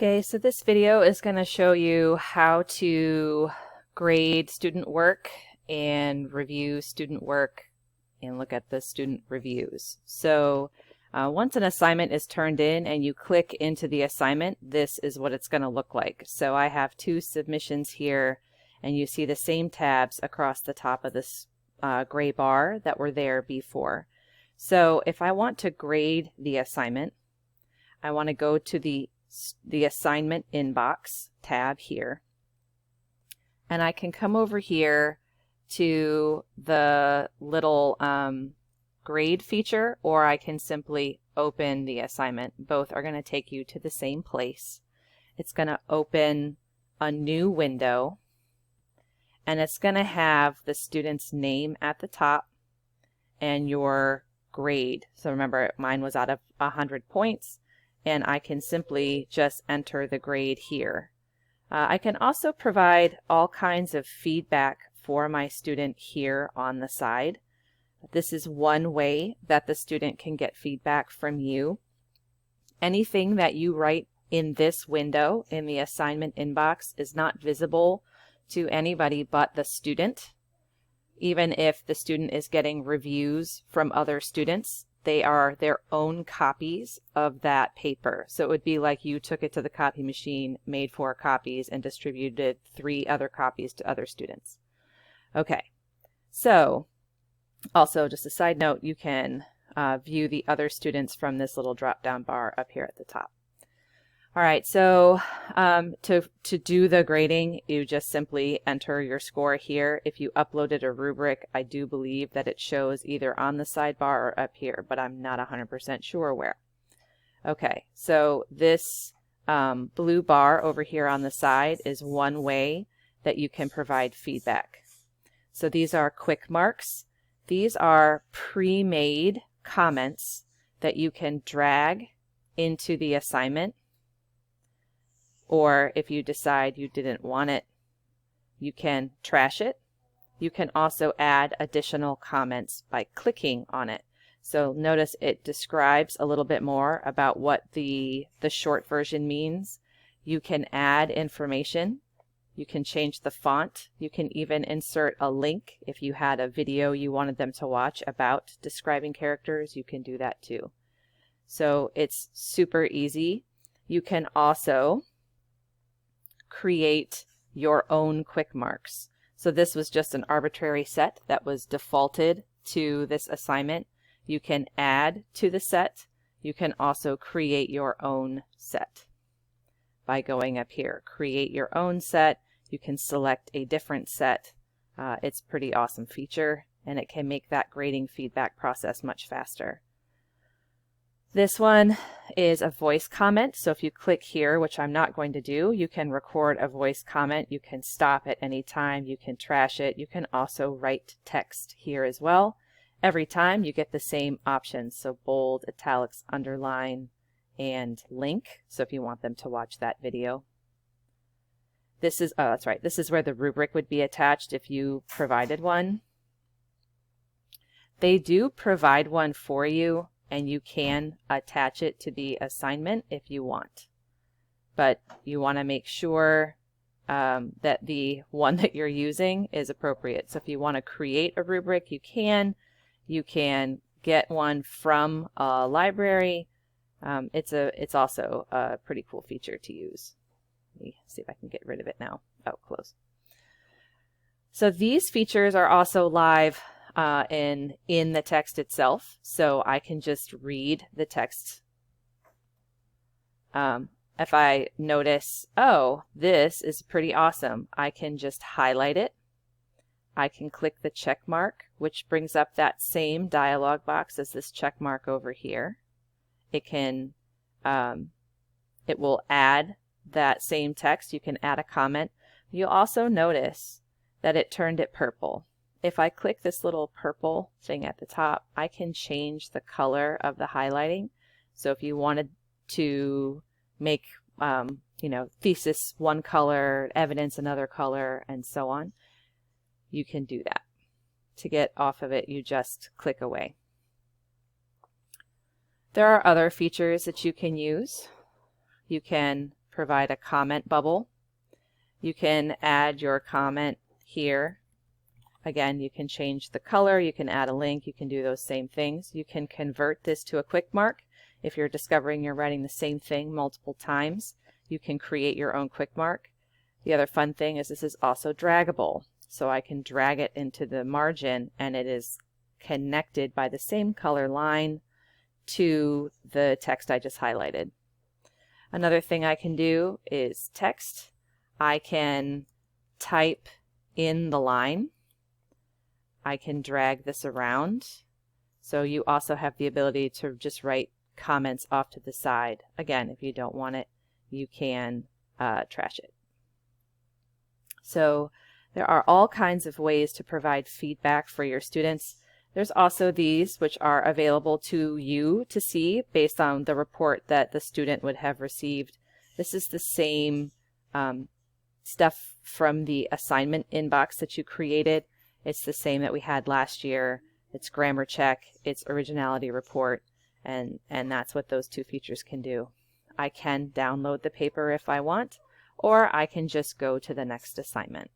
Okay, so this video is going to show you how to grade student work and review student work and look at the student reviews. So once an assignment is turned in and you click into the assignment, this is what it's going to look like. So I have two submissions here, and you see the same tabs across the top of this gray bar that were there before. So if I want to grade the assignment, I want to go to the assignment inbox tab here, and I can come over here to the little grade feature, or I can simply open the assignment. Both are going to take you to the same place. It's going to open a new window, and it's going to have the student's name at the top and your grade. So remember, mine was out of 100 points. And I can simply just enter the grade here. I can also provide all kinds of feedback for my student here on the side. This is one way that the student can get feedback from you. Anything that you write in this window in the assignment inbox is not visible to anybody but the student. Even if the student is getting reviews from other students, they are their own copies of that paper. So it would be like you took it to the copy machine, made 4 copies, and distributed 3 other copies to other students. Okay, so also just a side note, you can view the other students from this little drop-down bar up here at the top. All right, so to do the grading, you just simply enter your score here. If you uploaded a rubric, I do believe that it shows either on the sidebar or up here, but I'm not 100% sure where. Okay, so this blue bar over here on the side is one way that you can provide feedback. So these are quick marks. These are pre-made comments that you can drag into the assignment. Or if you decide you didn't want it, you can trash it. You can also add additional comments by clicking on it. So notice it describes a little bit more about what the short version means. You can add information. You can change the font. You can even insert a link if you had a video you wanted them to watch about describing characters. You can do that too. So it's super easy. You can also create your own quick marks. So this was just an arbitrary set that was defaulted to this assignment. You can add to the set. You can also create your own set by going up here. Create your own set. You can select a different set. It's a pretty awesome feature, and it can make that grading feedback process much faster. This one is a voice comment, so if you click here, which I'm not going to do, you can record a voice comment. You can stop at any time. You can trash it. You can also write text here as well. Every time you get the same options, so bold, italics, underline, and link, so if you want them to watch that video. This is, oh, that's right, this is where the rubric would be attached if you provided one. They do provide one for you, and you can attach it to the assignment if you want. But you want to make sure that the one that you're using is appropriate. So if you want to create a rubric, you can. You can get one from a library. It's also a pretty cool feature to use. Let me see if I can get rid of it now. Oh, close. So these features are also live in the text itself, so I can just read the text. If I notice, oh, this is pretty awesome, I can just highlight it. I can click the check mark, which brings up that same dialog box as this check mark over here. It can, it will add that same text. You can add a comment. You'll also notice that it turned it purple. If I click this little purple thing at the top, I can change the color of the highlighting. So if you wanted to make, thesis one color, evidence another color, and so on, you can do that. To get off of it, you just click away. There are other features that you can use. You can provide a comment bubble. You can add your comment here. Again, you can change the color, you can add a link, you can do those same things. You can convert this to a quick mark. If you're discovering you're writing the same thing multiple times, you can create your own quick mark. The other fun thing is this is also draggable. So I can drag it into the margin and it is connected by the same color line to the text I just highlighted. Another thing I can do is text. I can type in the line. I can drag this around. So you also have the ability to just write comments off to the side. Again, if you don't want it, you can trash it. So there are all kinds of ways to provide feedback for your students. There's also these which are available to you to see based on the report that the student would have received. This is the same stuff from the assignment inbox that you created. It's the same that we had last year. It's grammar check, it's originality report, and that's what those two features can do. I can download the paper if I want, or I can just go to the next assignment.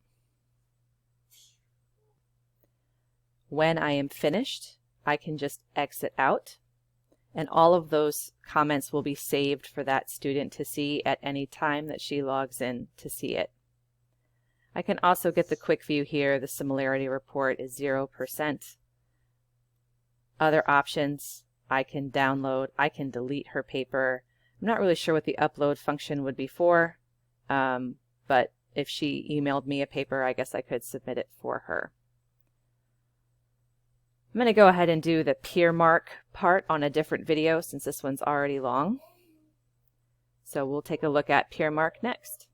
When I am finished, I can just exit out, and all of those comments will be saved for that student to see at any time that she logs in to see it. I can also get the quick view here. The similarity report is 0%. Other options, I can download, I can delete her paper. I'm not really sure what the upload function would be for, but if she emailed me a paper, I guess I could submit it for her. I'm going to go ahead and do the peer mark part on a different video since this one's already long. So we'll take a look at peer mark next.